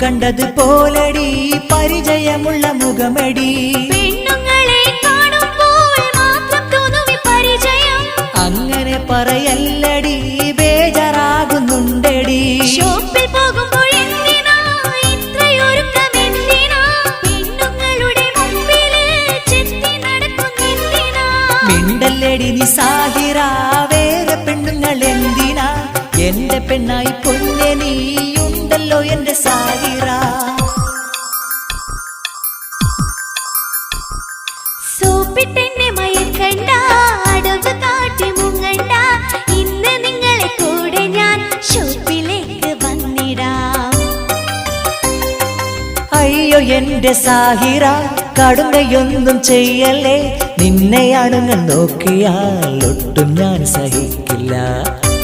കണ്ടത് പോലടി പരിചയമുള്ള മുഖമടി പെണ്ണുങ്ങളെ കാണുമ്പോൾ മാത്രം തോന്നുവി പരിചയം അങ്ങനെ പറയല്ലടി ബേജാറാകുന്നുണ്ടടി ഷോപ്പിൽ പോകുമ്പോൾ എന്തിനാ ഇത്രയൊരുക്കമെന്തിനാ പെണ്ണുങ്ങളുടെ മുമ്പില് ചെത്തി നടക്കുന്നെന്തിനാ മിണ്ടല്ലടി നീ സാഹിറ വേറെ പെണ്ണുങ്ങൾ എന്തിനാ എന്റെ പെണ്ണായി പൊന്നെ നീയുണ്ടല്ലോ എന്റെ സാഹിറ സോപ്പിട്ടെന്നെ മയക്കണ്ട അടവ് കാട്ടി മുങ്ങണ്ട ഇന്ന് നിങ്ങളെ കൂടെ ഞാൻ ഷോപ്പിലേക്ക് വന്നിടാം അയ്യോ എന്റെ സാഹിറ കടുങ്കയൊന്നും ചെയ്യല്ലേ നിന്നെയാണ് ഞാൻ നോക്കിയാൽ ഒട്ടും ഞാൻ സഹിക്കില്ല